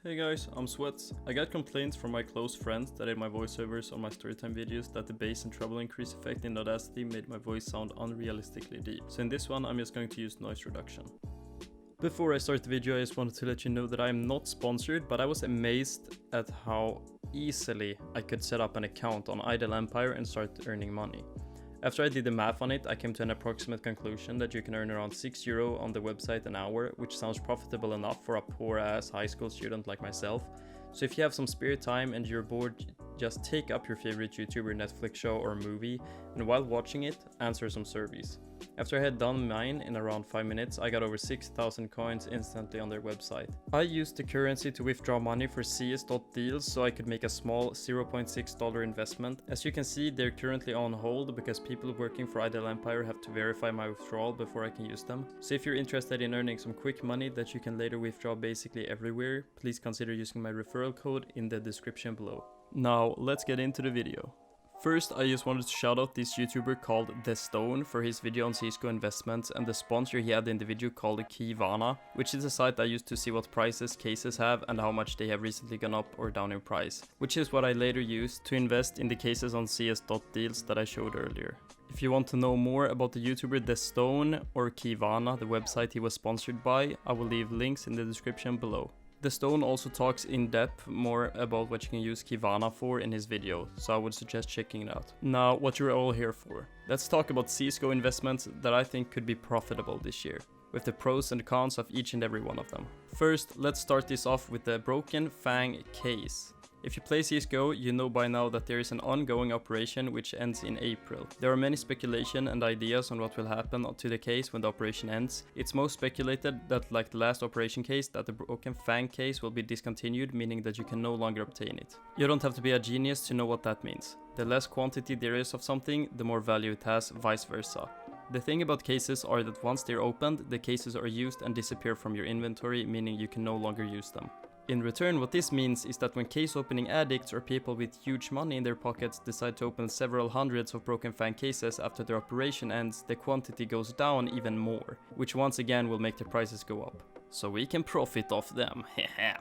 Hey guys, I'm Swetz. I got complaints from my close friends that in my voiceovers on my storytime videos that the bass and treble increase effect in Audacity made my voice sound unrealistically deep. So in this one I'm just going to use noise reduction. Before I start the video I just wanted to let you know that I am not sponsored, but I was amazed at how easily I could set up an account on Idle Empire and start earning money. After I did the math on it, I came to an approximate conclusion that you can earn around €6 on the website an hour, which sounds profitable enough for a poor ass high school student like myself. So if you have some spare time and you're bored, just take up your favorite YouTuber, Netflix show or movie, and while watching it, answer some surveys. After I had done mine in around 5 minutes, I got over 6,000 coins instantly on their website. I used the currency to withdraw money for CS.deals so I could make a small $0.6 investment. As you can see, they're currently on hold because people working for Idle Empire have to verify my withdrawal before I can use them. So if you're interested in earning some quick money that you can later withdraw basically everywhere, please consider using my referral code in the description below. Now let's get into the video. First, I just wanted to shout out this YouTuber called The Stone for his video on CSGO investments and the sponsor he had in the video called Keyvana, which is a site I used to see what prices cases have and how much they have recently gone up or down in price, which is what I later used to invest in the cases on CS.deals that I showed earlier. If you want to know more about the YouTuber The Stone or Keyvana, the website he was sponsored by, I will leave links in the description below. The Stone also talks in depth more about what you can use Keyvana for in his video, so I would suggest checking it out. Now, what you're all here for. Let's talk about CSGO investments that I think could be profitable this year, with the pros and cons of each and every one of them. First, let's start this off with the Broken Fang case. If you play CSGO, you know by now that there is an ongoing operation which ends in April. There are many speculation and ideas on what will happen to the case when the operation ends. It's most speculated that, like the last operation case, that the Broken Fang case will be discontinued, meaning that you can no longer obtain it. You don't have to be a genius to know what that means. The less quantity there is of something, the more value it has, vice versa. The thing about cases are that once they're opened, the cases are used and disappear from your inventory, meaning you can no longer use them. In return, what this means is that when case opening addicts or people with huge money in their pockets decide to open several hundreds of Broken Fang cases after their operation ends, the quantity goes down even more, which once again will make the prices go up. So we can profit off them, hehe.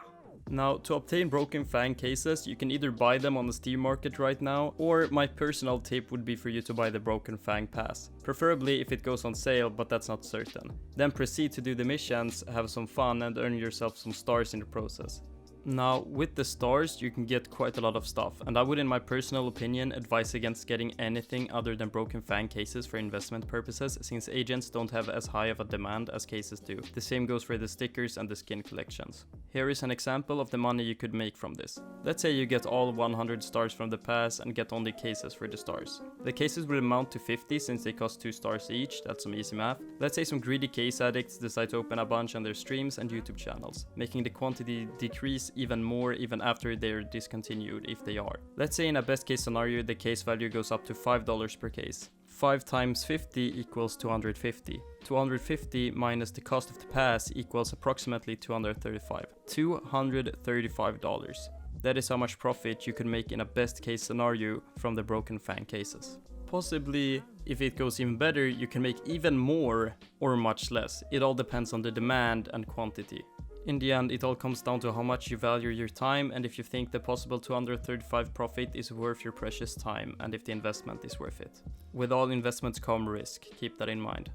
Now, to obtain Broken Fang cases, you can either buy them on the Steam market right now, or my personal tip would be for you to buy the Broken Fang pass. Preferably if it goes on sale, but that's not certain. Then proceed to do the missions, have some fun and earn yourself some stars in the process. Now, with the stars, you can get quite a lot of stuff, and I would, in my personal opinion, advise against getting anything other than Broken Fang cases for investment purposes, since agents don't have as high of a demand as cases do. The same goes for the stickers and the skin collections. Here is an example of the money you could make from this. Let's say you get all 100 stars from the pass and get only cases for the stars. The cases will amount to 50 since they cost 2 stars each, that's some easy math. Let's say some greedy case addicts decide to open a bunch on their streams and YouTube channels, making the quantity decrease even more even after they're discontinued if they are. Let's say in a best case scenario the case value goes up to $5 per case. 5 times 50 equals 250. 250 minus the cost of the pass equals approximately $235. $235. That is how much profit you could make in a best case scenario from the Broken Fang cases. Possibly, if it goes even better, you can make even more or much less. It all depends on the demand and quantity. In the end, it all comes down to how much you value your time and if you think the possible 235 profit is worth your precious time and if the investment is worth it. With all investments come risk, keep that in mind.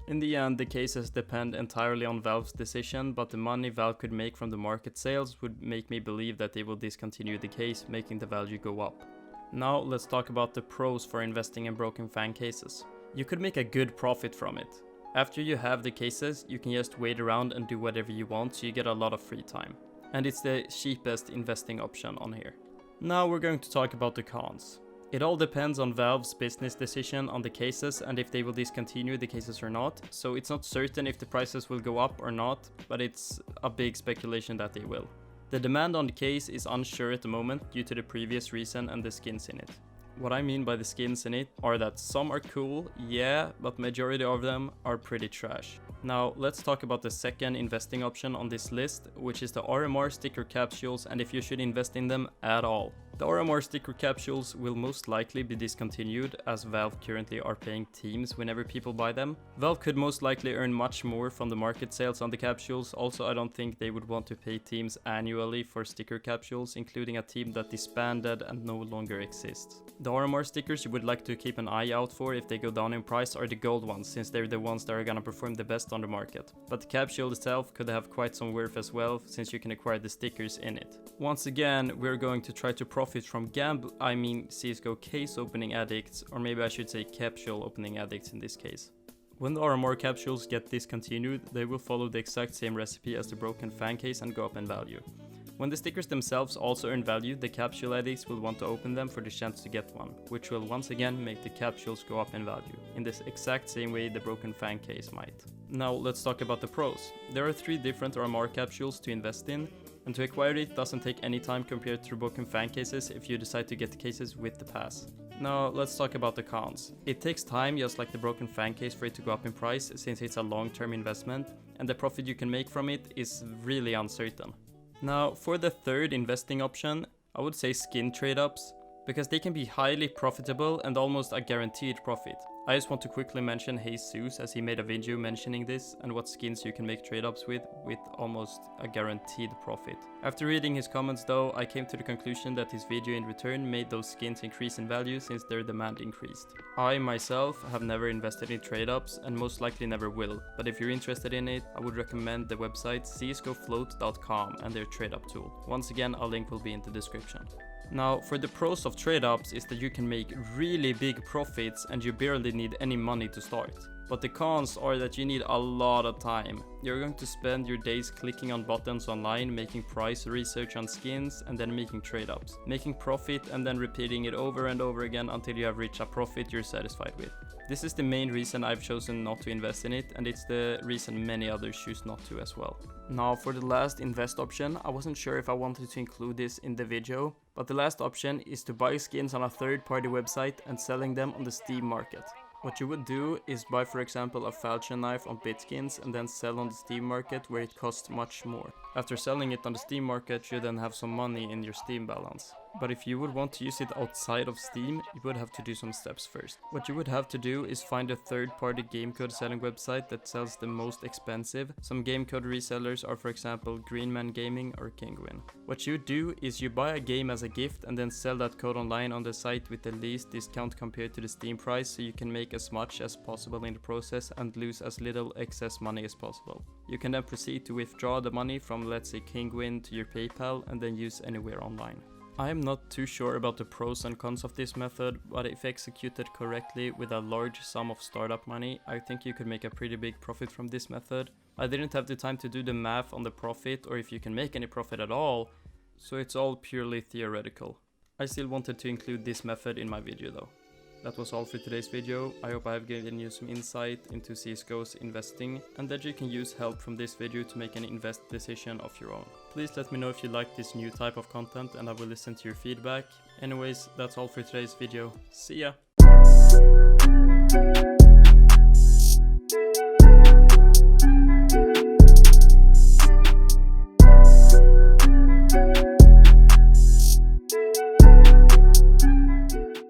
In the end, the cases depend entirely on Valve's decision, but the money Valve could make from the market sales would make me believe that they will discontinue the case, making the value go up. Now let's talk about the pros for investing in Broken Fang cases. You could make a good profit from it. After you have the cases, you can just wait around and do whatever you want, so you get a lot of free time. And it's the cheapest investing option on here. Now we're going to talk about the cons. It all depends on Valve's business decision on the cases and if they will discontinue the cases or not, so it's not certain if the prices will go up or not, but it's a big speculation that they will. The demand on the case is unsure at the moment due to the previous reason and the skins in it. What I mean by the skins in it are that some are cool, yeah, but majority of them are pretty trash. Now let's talk about the second investing option on this list, which is the RMR sticker capsules and if you should invest in them at all. The RMR sticker capsules will most likely be discontinued as Valve currently are paying teams whenever people buy them. Valve could most likely earn much more from the market sales on the capsules. Also, I don't think they would want to pay teams annually for sticker capsules, including a team that disbanded and no longer exists. The RMR stickers you would like to keep an eye out for if they go down in price are the gold ones, since they're the ones that are gonna perform the best on the market. But the capsule itself could have quite some worth as well, since you can acquire the stickers in it. Once again, we're going to try to profit from CSGO case opening addicts, or maybe I should say capsule opening addicts in this case. When the RMR capsules get discontinued, they will follow the exact same recipe as the Broken Fang case and go up in value. When the stickers themselves also earn value, the capsule addicts will want to open them for the chance to get one, which will once again make the capsules go up in value, in this exact same way the Broken Fang case might. Now let's talk about the pros. There are 3 different RMR capsules to invest in, and to acquire it doesn't take any time compared to Broken Fang cases if you decide to get the cases with the pass. Now let's talk about the cons. It takes time, just like the Broken Fang case, for it to go up in price, since it's a long-term investment, and the profit you can make from it is really uncertain. Now for the third investing option, I would say skin trade-ups, because they can be highly profitable and almost a guaranteed profit. I just want to quickly mention HeyZeus, as he made a video mentioning this and what skins you can make trade-ups with almost a guaranteed profit. After reading his comments though, I came to the conclusion that his video in return made those skins increase in value since their demand increased. I myself have never invested in trade-ups and most likely never will, but if you're interested in it, I would recommend the website csgofloat.com and their trade-up tool. Once again, a link will be in the description. Now, for the pros of trade-ups is that you can make really big profits and you barely need any money to start. But the cons are that you need a lot of time. You're going to spend your days clicking on buttons online, making price research on skins, and then making trade-ups. Making profit and then repeating it over and over again until you have reached a profit you're satisfied with. This is the main reason I've chosen not to invest in it, and it's the reason many others choose not to as well. Now for the last invest option, I wasn't sure if I wanted to include this in the video, but the last option is to buy skins on a third-party website and selling them on the Steam market. What you would do is buy, for example, a falchion knife on Bitskins and then sell on the Steam market where it costs much more. After selling it on the Steam market, you then have some money in your Steam balance. But if you would want to use it outside of Steam, you would have to do some steps first. What you would have to do is find a third-party game code selling website that sells the most expensive. Some game code resellers are, for example, Greenman Gaming or Kingwin. What you do is you buy a game as a gift and then sell that code online on the site with the least discount compared to the Steam price, so you can make as much as possible in the process and lose as little excess money as possible. You can then proceed to withdraw the money from, let's say, Kingwin to your PayPal and then use anywhere online. I am not too sure about the pros and cons of this method, but if executed correctly with a large sum of startup money, I think you could make a pretty big profit from this method. I didn't have the time to do the math on the profit or if you can make any profit at all, so it's all purely theoretical. I still wanted to include this method in my video though. That was all for today's video. I hope I have given you some insight into CSGO's investing and that you can use help from this video to make an invest decision of your own. Please let me know if you like this new type of content and I will listen to your feedback. Anyways, that's all for today's video. See ya!